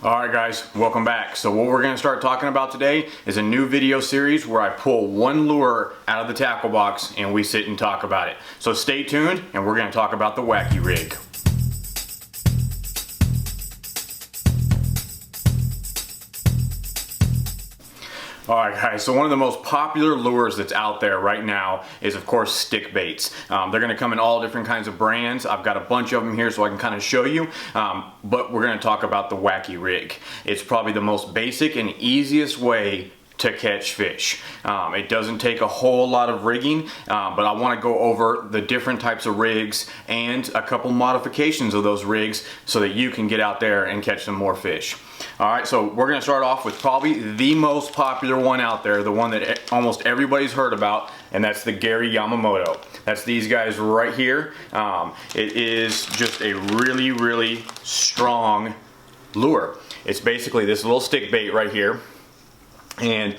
Alright guys, welcome back. So what we're going to start talking about today is a new video series where I pull one lure out of the tackle box and we sit and talk about it. So stay tuned and we're going to talk about the Wacky Rig. Alright guys, so one of the most popular lures that's out there right now is of course stick baits. They're going to come in all different kinds of brands. I've got a bunch of them here so I can kind of show you, but we're going to talk about the Wacky Rig. It's probably the most basic and easiest way to catch fish. It doesn't take a whole lot of rigging, but I want to go over the different types of rigs and a couple modifications of those rigs so that you can get out there and catch some more fish. Alright, so we're going to start off with probably the most popular one out there, the one that almost everybody's heard about, and that's the Gary Yamamoto. That's these guys right here. It is just a really strong lure. It's basically this little stick bait right here, and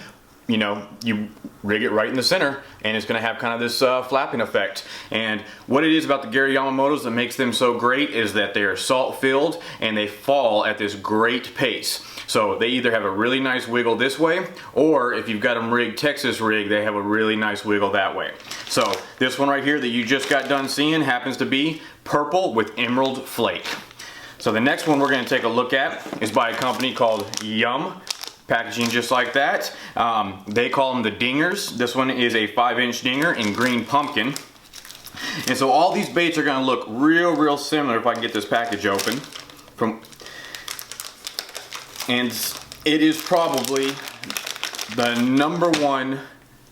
you know, you rig it right in the center and it's going to have kind of this flapping effect. And what it is about the Gary Yamamotos that makes them so great is that they are salt filled and they fall at this great pace. So they either have a really nice wiggle this way, or if you've got them rigged Texas rig, they have a really nice wiggle that way. So this one right here that you just got done seeing happens to be purple with emerald flake. So the next one we're going to take a look at is by a company called Yum. Packaging just like that. They call them the dingers. This one is a 5-inch dinger in green pumpkin. And so all these baits are going to look real similar if I can get this package open. And it is probably the #1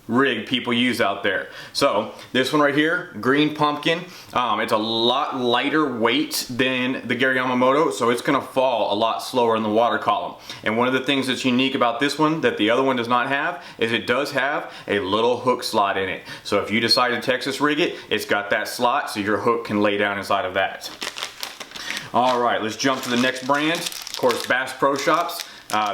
rig people use out there. So this one right here, green pumpkin, it's a lot lighter weight than the Gary Yamamoto, so it's going to fall a lot slower in the water column. And one of the things that's unique about this one that the other one does not have is it does have a little hook slot in it. So if you decide to Texas rig it, it's got that slot so your hook can lay down inside of that. Alright, let's jump to the next brand. Of course, Bass Pro Shops.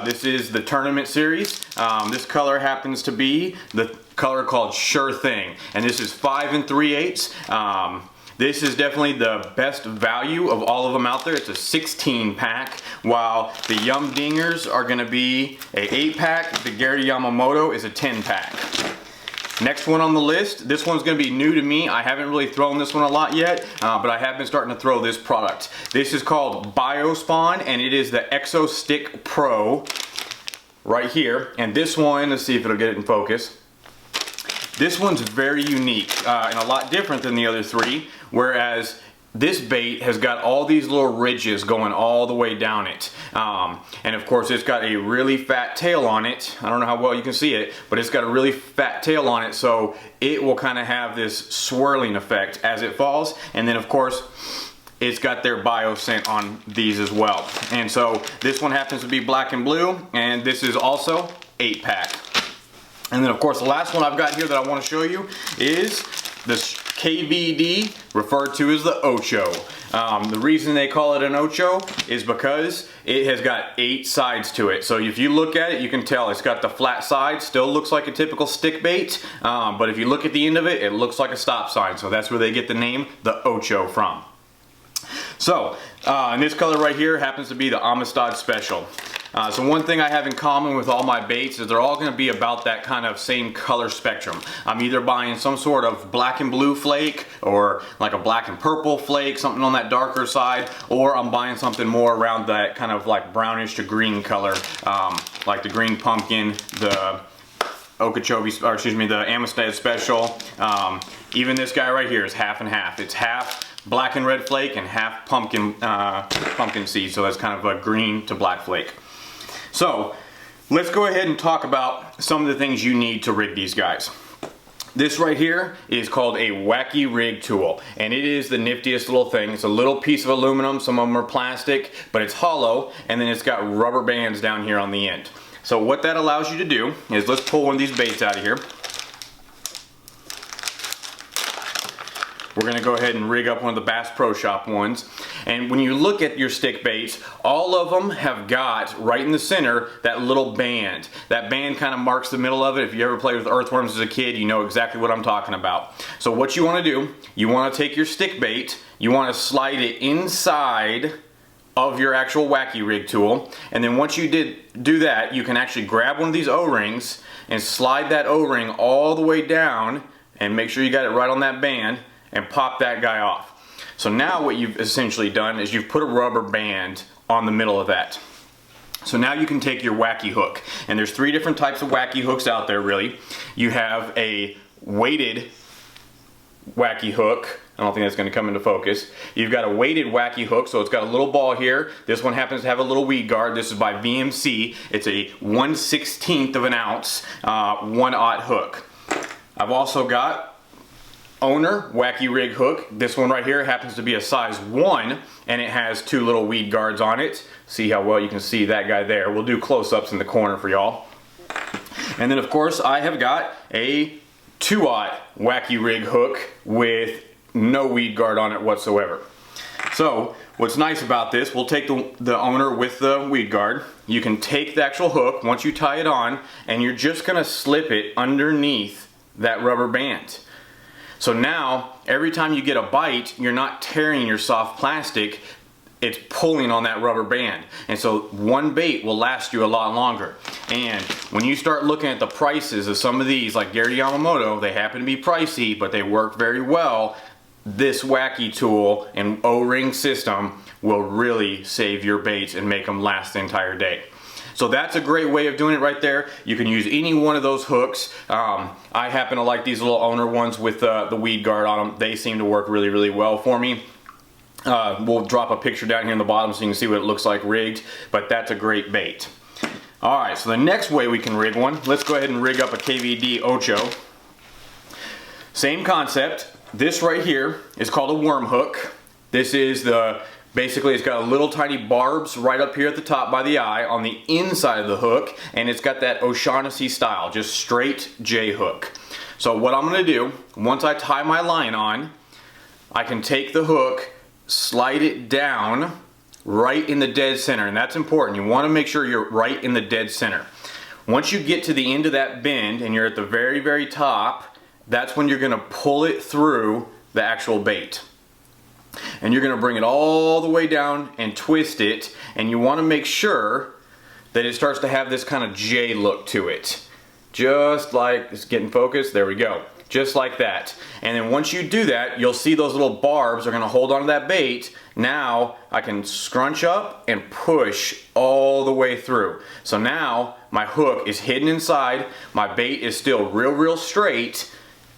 This is the tournament series. This color happens to be the color called Sure Thing, and this is 5 3/8. This is definitely the best value of all of them out there. It's a 16 pack, while the Yum Dingers are going to be a 8 pack. The Gary Yamamoto is a 10 pack. Next one on the list, this one's going to be new to me. I haven't really thrown this one a lot yet, but I have been starting to throw this product. This is called Biospawn, and it is the Exo Stick Pro right here. And this one, let's see if it'll get it in focus. This one's very unique and a lot different than the other three, whereas this bait has got all these little ridges going all the way down it. And of course it's got a really fat tail on it. I don't know how well you can see it, but it's got a really fat tail on it, so it will kind of have this swirling effect as it falls. And then of course it's got their bio scent on these as well. And so this one happens to be black and blue, and this is also 8 pack. And then of course the last one I've got here that I want to show you is this KVD, referred to as the Ocho. The reason they call it an Ocho is because it has got 8 sides to it. So if you look at it, you can tell it's got the flat side, still looks like a typical stick bait, but if you look at the end of it, it looks like a stop sign. So that's where they get the name, the Ocho, from. So, and this color right here happens to be the Amistad Special. So one thing I have in common with all my baits is they're all going to be about that kind of same color spectrum. I'm either buying some sort of black and blue flake, or like a black and purple flake, something on that darker side, or I'm buying something more around that kind of like brownish to green color, like the green pumpkin, the Okeechobee, or excuse me, the Amistad Special. Even this guy right here is half and half. It's half black and red flake and half pumpkin seed, so that's kind of a green to black flake. So let's go ahead and talk about some of the things you need to rig these guys. This right here is called a Wacky Rig tool, and it is the niftiest little thing. It's a little piece of aluminum, some of them are plastic, but it's hollow, and then it's got rubber bands down here on the end. So what that allows you to do is, let's pull one of these baits out of here. We're going to go ahead and rig up one of the Bass Pro Shop ones. And when you look at your stick baits, all of them have got, right in the center, that little band. That band kind of marks the middle of it. If you ever played with earthworms as a kid, you know exactly what I'm talking about. So what you want to do, you want to take your stick bait, you want to slide it inside of your actual Wacky Rig tool. And then once you do that, you can actually grab one of these O-rings and slide that O-ring all the way down and make sure you got it right on that band and pop that guy off. So now what you've essentially done is you've put a rubber band on the middle of that. So now you can take your Wacky hook, and there's 3 different types of Wacky hooks out there really. You have a weighted Wacky hook. I don't think that's going to come into focus. You've got a weighted Wacky hook, so it's got a little ball here. This one happens to have a little weed guard. This is by VMC. It's a 1/16 of an ounce 1/0 hook. I've also got Owner Wacky Rig hook. This one right here happens to be a size 1, and it has 2 little weed guards on it. See how well you can see that guy there. We'll do close-ups in the corner for y'all. And then of course I have got a 2/0 Wacky Rig hook with no weed guard on it whatsoever. So what's nice about this, we'll take the Owner with the weed guard. You can take the actual hook once you tie it on, and you're just going to slip it underneath that rubber band. So now, every time you get a bite, you're not tearing your soft plastic, it's pulling on that rubber band. And so one bait will last you a lot longer. And when you start looking at the prices of some of these, like Gary Yamamoto, they happen to be pricey, but they work very well. This Wacky tool and O-ring system will really save your baits and make them last the entire day. So that's a great way of doing it right there. You can use any one of those hooks. I happen to like these little Owner ones with the weed guard on them. They seem to work really, really well for me. We'll drop a picture down here in the bottom so you can see what it looks like rigged, but that's a great bait. Alright, so the next way we can rig one, let's go ahead and rig up a KVD Ocho. Same concept. This right here is called a worm hook. This is basically it's got a little tiny barbs right up here at the top by the eye on the inside of the hook, and it's got that O'Shaughnessy style, just straight J hook. So what I'm going to do, once I tie my line on, I can take the hook, slide it down right in the dead center, and that's important. You want to make sure you're right in the dead center. Once you get to the end of that bend and you're at the very, very top, that's when you're going to pull it through the actual bait. And you're going to bring it all the way down and twist it, and you want to make sure that it starts to have this kind of J look to it. Just like, it's getting focused, there we go. Just like that. And then once you do that, you'll see those little barbs are going to hold onto that bait. Now I can scrunch up and push all the way through. So now my hook is hidden inside, my bait is still real straight,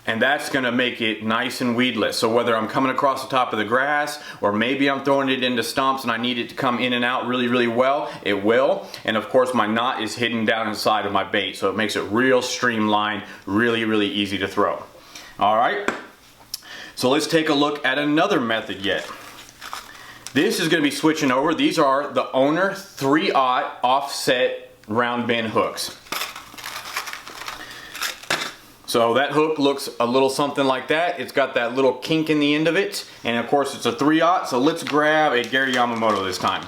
and that's going to make it nice and weedless. So whether I'm coming across the top of the grass, or maybe I'm throwing it into stumps and I need it to come in and out really well, it will. And of course my knot is hidden down inside of my bait, so it makes it real streamlined, really easy to throw. Alright, so let's take a look at another method yet. This is going to be switching over. These are the Owner 3/0 offset round bend hooks. So that hook looks a little something like that. It's got that little kink in the end of it, and of course it's a 3/0, so let's grab a Gary Yamamoto this time.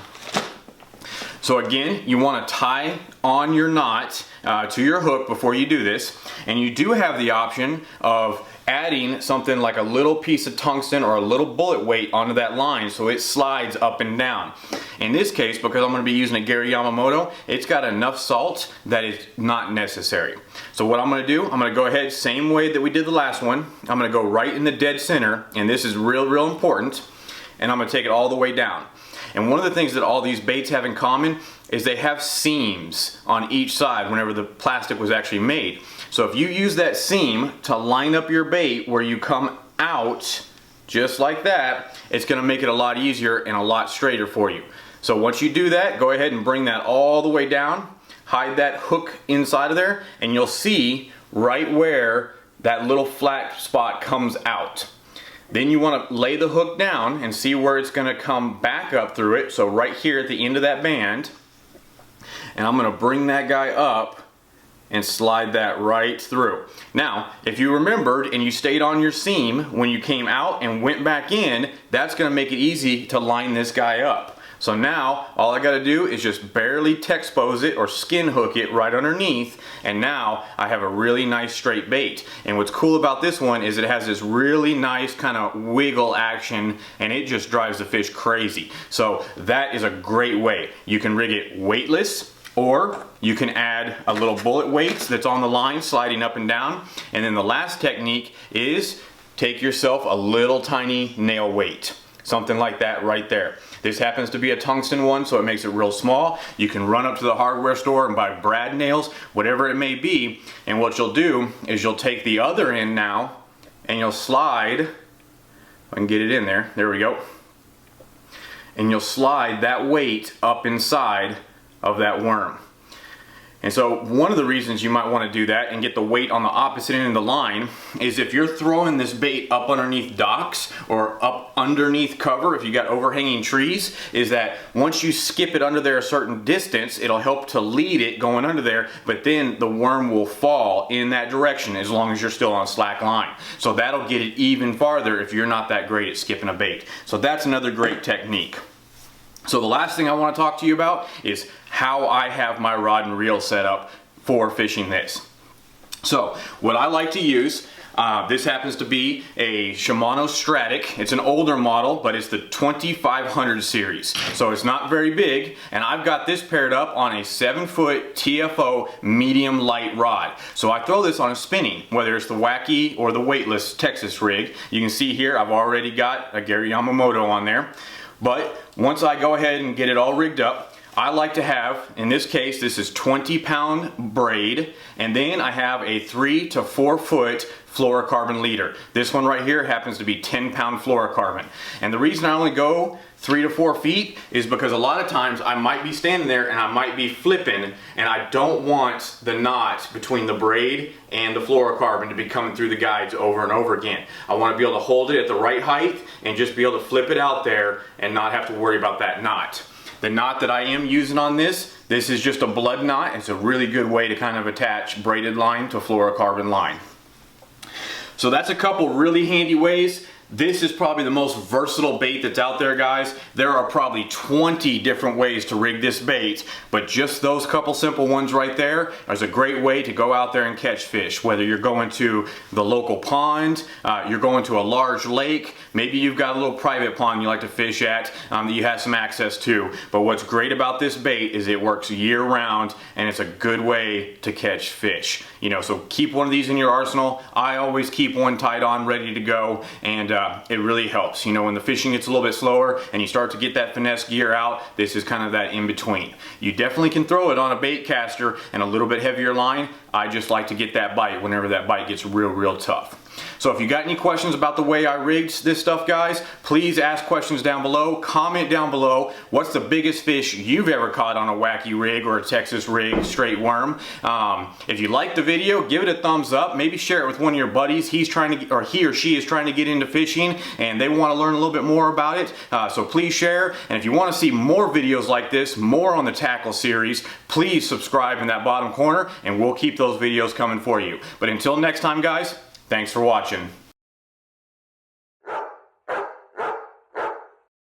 So again, you want to tie on your knot to your hook before you do this, and you do have the option of adding something like a little piece of tungsten or a little bullet weight onto that line so it slides up and down. In this case, because I'm going to be using a Gary Yamamoto, it's got enough salt that it's not necessary. So what I'm going to do, I'm going to go ahead, same way that we did the last one, I'm going to go right in the dead center, and this is real important, and I'm going to take it all the way down. And one of the things that all these baits have in common is they have seams on each side whenever the plastic was actually made. So if you use that seam to line up your bait where you come out just like that, it's going to make it a lot easier and a lot straighter for you. So once you do that, go ahead and bring that all the way down, hide that hook inside of there, and you'll see right where that little flat spot comes out. Then you want to lay the hook down and see where it's going to come back up through it. So right here at the end of that band, and I'm going to bring that guy up and slide that right through. Now, if you remembered and you stayed on your seam when you came out and went back in, that's going to make it easy to line this guy up. So now all I gotta do is just barely Texpose it or skin hook it right underneath, and now I have a really nice straight bait. And what's cool about this one is it has this really nice kind of wiggle action, and it just drives the fish crazy. So that is a great way. You can rig it weightless, or you can add a little bullet weight that's on the line sliding up and down. And then the last technique is take yourself a little tiny nail weight. Something like that right there. This happens to be a tungsten one, so it makes it real small. You can run up to the hardware store and buy brad nails, whatever it may be. And what you'll do is you'll take the other end now and you'll slide, if I can get it in there, there we go. And you'll slide that weight up inside of that worm. And so one of the reasons you might want to do that and get the weight on the opposite end of the line is if you're throwing this bait up underneath docks or up underneath cover, if you got overhanging trees, is that once you skip it under there a certain distance, it'll help to lead it going under there, but then the worm will fall in that direction as long as you're still on slack line. So that'll get it even farther if you're not that great at skipping a bait. So that's another great technique. So the last thing I want to talk to you about is how I have my rod and reel set up for fishing this. So what I like to use, this happens to be a Shimano Stratic. It's an older model, but it's the 2500 series. So it's not very big, and I've got this paired up on a 7-foot TFO medium light rod. So I throw this on a spinning, whether it's the Wacky or the weightless Texas rig. You can see here I've already got a Gary Yamamoto on there. But once I go ahead and get it all rigged up, I like to have, in this case, this is 20-pound braid, and then I have a 3 to 4 foot fluorocarbon leader. This one right here happens to be 10-pound fluorocarbon. And the reason I only go 3 to 4 feet is because a lot of times I might be standing there and I might be flipping, and I don't want the knot between the braid and the fluorocarbon to be coming through the guides over and over again. I want to be able to hold it at the right height and just be able to flip it out there and not have to worry about that knot. The knot that I am using on this is just a blood knot. It's a really good way to kind of attach braided line to fluorocarbon line. So that's a couple really handy ways. This is probably the most versatile bait that's out there, guys. There are probably 20 different ways to rig this bait, but just those couple simple ones right there is a great way to go out there and catch fish. Whether you're going to the local pond, you're going to a large lake, maybe you've got a little private pond you like to fish at that you have some access to. But what's great about this bait is it works year round, and it's a good way to catch fish. You know, so keep one of these in your arsenal. I always keep one tied on, ready to go, and it really helps. You know, when the fishing gets a little bit slower and you start to get that finesse gear out, this is kind of that in between. You definitely can throw it on a bait caster and a little bit heavier line. I just like to get that bite whenever that bite gets real tough. So if you got any questions about the way I rigged this stuff, guys, please ask questions down below. Comment down below. What's the biggest fish you've ever caught on a Wacky rig or a Texas rig straight worm? If you liked the video, give it a thumbs up. Maybe share it with one of your buddies. He or she is trying to get into fishing and they want to learn a little bit more about it. So please share. And if you want to see more videos like this, more on the tackle series, please subscribe in that bottom corner and we'll keep those videos coming for you. But until next time, guys, thanks for watching.